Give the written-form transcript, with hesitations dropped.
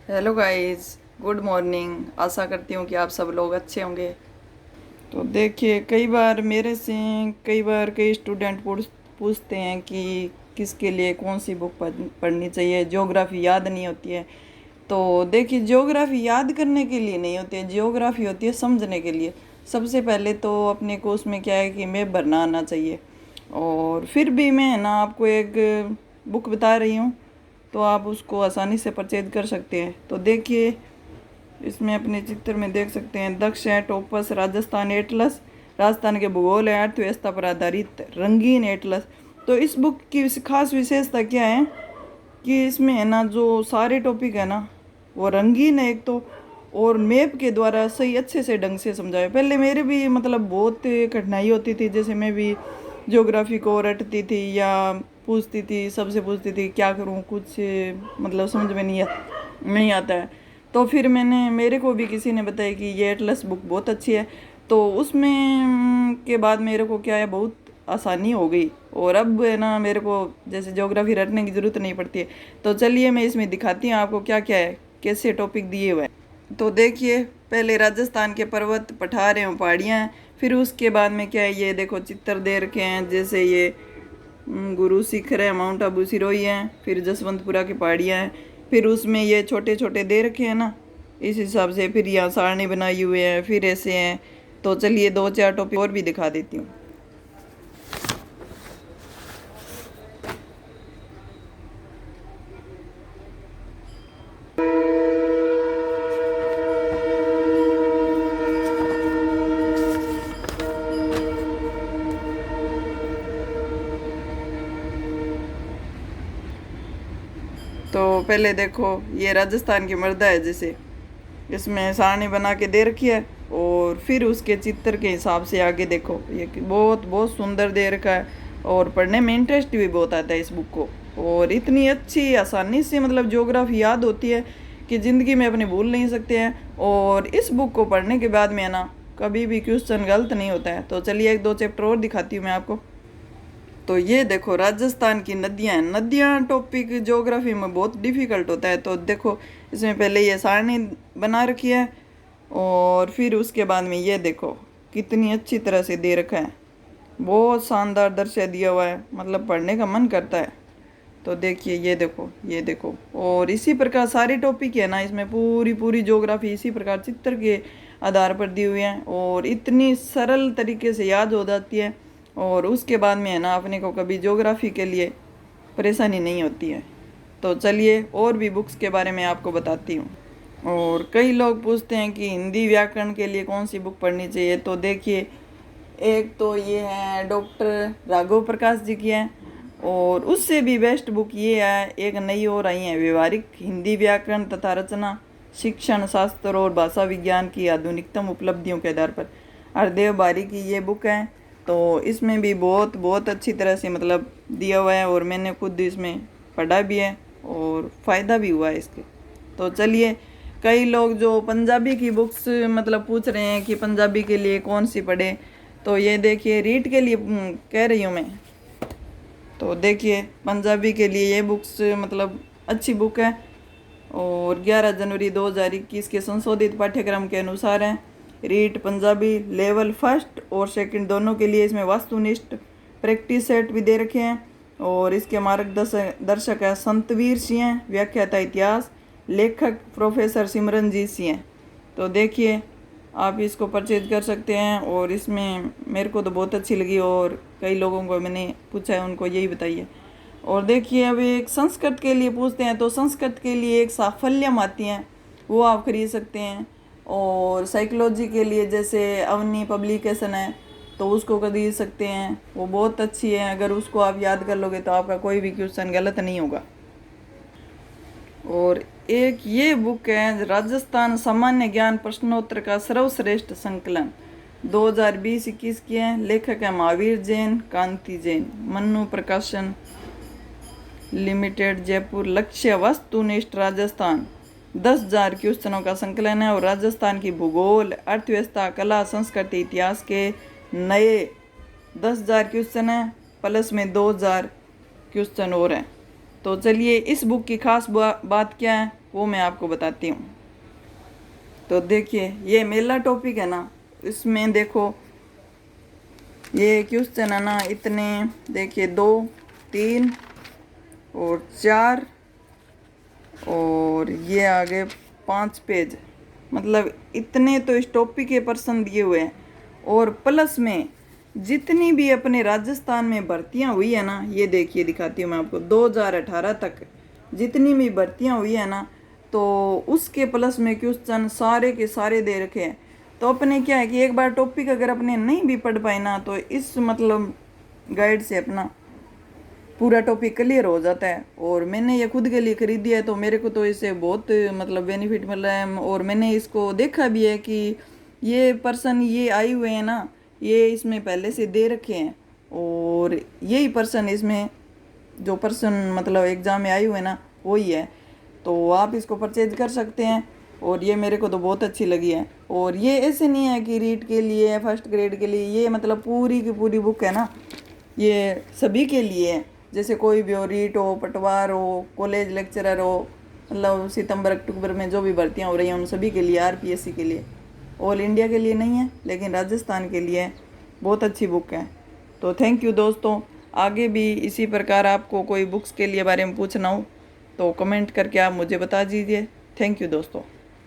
Hello guys, good morning. आशा करती हूँ कि आप सब लोग अच्छे होंगे। तो देखिए, कई बार कई स्टूडेंट पूछते हैं कि किसके लिए कौन सी बुक पढ़नी चाहिए। ज्योग्राफी याद नहीं होती है। तो देखिए, ज्योग्राफी याद करने के लिए नहीं होती है, ज्योग्राफी होती है समझने के लिए। सबसे पहले तो अपने को उसमें क्या है कि मैप भरना आना चाहिए। और फिर भी मैं है ना आपको एक बुक बता रही हूँ, तो आप उसको आसानी से परचेज कर सकते हैं। तो देखिए, इसमें अपने चित्र में देख सकते हैं, दक्ष है, टोपस, राजस्थान एटलस, राजस्थान के भूगोल है, अर्थव्यवस्था पर आधारित रंगीन एटलस। तो इस बुक की खास विशेषता क्या है कि इसमें है ना जो सारे टॉपिक है ना वो रंगीन है एक तो, और मैप के द्वारा सही अच्छे से ढंग से समझाया। पहले मेरे भी मतलब बहुत कठिनाई होती थी, जैसे मैं भी ज्योग्राफी को रटती थी या पूछती थी, सबसे पूछती थी क्या करूं, कुछ मतलब समझ में नहीं आता है। तो फिर मेरे को भी किसी ने बताया कि ये एटलस बुक बहुत अच्छी है। तो उसमें के बाद मेरे को क्या है, बहुत आसानी हो गई। और अब है ना मेरे को जैसे ज्योग्राफी रटने की ज़रूरत नहीं पड़ती है। तो चलिए मैं इसमें दिखाती हूँ आपको क्या क्या है, कैसे टॉपिक दिए हुए हैं। तो देखिए, पहले राजस्थान के पर्वत, पठार एवं पहाड़ियाँ हैं। फिर उसके बाद में क्या है, ये देखो चित्र दे रखे हैं, जैसे ये गुरु शिखर है, माउंट आबू सिरोही है, फिर जसवंतपुरा की पहाड़ियाँ हैं। फिर उसमें ये छोटे छोटे दे रखे हैं ना, इस हिसाब से फिर यहाँ सारणी बनाई हुए हैं, फिर ऐसे हैं। तो चलिए दो चार टॉपिक और भी दिखा देती हूँ। तो पहले देखो, ये राजस्थान की मृदा है, जैसे इसमें सारणी बना के दे रखी है। और फिर उसके चित्र के हिसाब से आगे देखो, ये बहुत बहुत सुंदर दे रखा है। और पढ़ने में इंटरेस्ट भी बहुत आता है इस बुक को। और इतनी अच्छी आसानी से मतलब ज्योग्राफी याद होती है कि ज़िंदगी में अपने भूल नहीं सकते हैं। और इस बुक को पढ़ने के बाद में है ना कभी भी क्वेश्चन गलत नहीं होता है। तो चलिए एक दो चैप्टर और दिखाती हूँ मैं आपको। तो ये देखो, राजस्थान की नदियाँ हैं। नदियाँ टॉपिक ज्योग्राफी में बहुत डिफिकल्ट होता है। तो देखो, इसमें पहले ये सारणी बना रखी है, और फिर उसके बाद में ये देखो कितनी अच्छी तरह से दे रखा है। बहुत शानदार दृश्य दिया हुआ है, मतलब पढ़ने का मन करता है। तो देखिए, ये देखो, और इसी प्रकार सारी टॉपिक है ना, इसमें पूरी पूरी ज्योग्राफी इसी प्रकार चित्र के आधार पर दी हुई है, और इतनी सरल तरीके से याद हो जाती है। और उसके बाद में है ना अपने को कभी ज्योग्राफी के लिए परेशानी नहीं होती है। तो चलिए और भी बुक्स के बारे में आपको बताती हूँ। और कई लोग पूछते हैं कि हिंदी व्याकरण के लिए कौन सी बुक पढ़नी चाहिए। तो देखिए, एक तो ये है डॉक्टर राघव प्रकाश जी की है, और उससे भी बेस्ट बुक ये है, एक नई और आई है, व्यवहारिक हिंदी व्याकरण तथा रचना, शिक्षण शास्त्र और भाषा विज्ञान की आधुनिकतम उपलब्धियों के आधार पर, हरदेव बारी की ये बुक है। तो इसमें भी बहुत बहुत अच्छी तरह से मतलब दिया हुआ है, और मैंने खुद इसमें पढ़ा भी है और फ़ायदा भी हुआ है इसके। तो चलिए, कई लोग जो पंजाबी की बुक्स मतलब पूछ रहे हैं कि पंजाबी के लिए कौन सी पढ़े। तो ये देखिए, रीड के लिए कह रही हूँ मैं। तो देखिए, पंजाबी के लिए ये बुक्स मतलब अच्छी बुक है, और 11 जनवरी 2021 के संशोधित पाठ्यक्रम के अनुसार है। रीट पंजाबी लेवल फर्स्ट और सेकंड दोनों के लिए इसमें वस्तुनिष्ठ प्रैक्टिस सेट भी दे रखे हैं। और इसके मार्गदर्शक दर्शक है संतवीर सिंह हैं, व्याख्याता इतिहास, लेखक प्रोफेसर सिमरनजीत सिंह हैं। तो देखिए, आप इसको परचेज कर सकते हैं। और इसमें मेरे को तो बहुत अच्छी लगी, और कई लोगों को मैंने पूछा है, उनको यही बताइए। और देखिए, अब एक संस्कृत के लिए पूछते हैं, तो संस्कृत के लिए एक साफल्यम आती हैं, वो आप खरीद सकते हैं। और साइकोलॉजी के लिए जैसे अवनी पब्लिकेशन है, तो उसको खरीद सकते हैं, वो बहुत अच्छी है। अगर उसको आप याद कर लोगे तो आपका कोई भी क्वेश्चन गलत नहीं होगा। और एक ये बुक है, राजस्थान सामान्य ज्ञान प्रश्नोत्तर का सर्वश्रेष्ठ संकलन, 2020-21 की है। लेखक है महावीर जैन, कांति जैन, मन्नू प्रकाशन लिमिटेड, जयपुर। लक्ष्य वस्तुनिष्ठ राजस्थान, 10,000 क्वेश्चनों का संकलन है। और राजस्थान की भूगोल, अर्थव्यवस्था, कला, संस्कृति, इतिहास के नए 10,000 क्वेश्चन हैं, प्लस में 2,000 क्वेश्चन और हैं। तो चलिए, इस बुक की खास बात क्या है वो मैं आपको बताती हूँ। तो देखिए ये मेला टॉपिक है ना, इसमें देखो ये क्वेश्चन है ना, इतने देखिए 2 3 और 4 और ये आगे 5 पेज, मतलब इतने तो इस टॉपिक के प्रश्न दिए हुए हैं। और प्लस में जितनी भी अपने राजस्थान में भर्तियां हुई है ना, ये देखिए दिखाती हूँ मैं आपको, 2018 तक जितनी भी भर्तियां हुई है ना, तो उसके प्लस में क्वेश्चन सारे के सारे दे रखे हैं। तो अपने क्या है कि एक बार टॉपिक अगर अपने नहीं भी पढ़ पाए ना, तो इस मतलब गाइड से अपना पूरा टॉपिक क्लियर हो जाता है। और मैंने ये खुद के लिए खरीदी है, तो मेरे को तो इससे बहुत मतलब बेनिफिट मिल रहा है। और मैंने इसको देखा भी है कि ये पर्सन ये आए हुए हैं ना, ये इसमें पहले से दे रखे हैं, और यही पर्सन इसमें जो पर्सन मतलब एग्ज़ाम में आए हुए हैं ना, वही है। तो आप इसको परचेज कर सकते हैं, और ये मेरे को तो बहुत अच्छी लगी है। और ये ऐसे नहीं है कि रीट के लिए फर्स्ट ग्रेड के लिए, ये मतलब पूरी की पूरी बुक है ना, ये सभी के लिए है। जैसे कोई भी हो, रीट हो, पटवार हो, कॉलेज लेक्चरर हो, मतलब सितंबर अक्टूबर में जो भी भर्तियां हो रही हैं उन सभी के लिए, आरपीएससी के लिए। ऑल इंडिया के लिए नहीं है, लेकिन राजस्थान के लिए है। बहुत अच्छी बुक है। तो थैंक यू दोस्तों। आगे भी इसी प्रकार आपको कोई बुक्स के लिए बारे में पूछना हो तो कमेंट करके आप मुझे बता दीजिए। थैंक यू दोस्तों।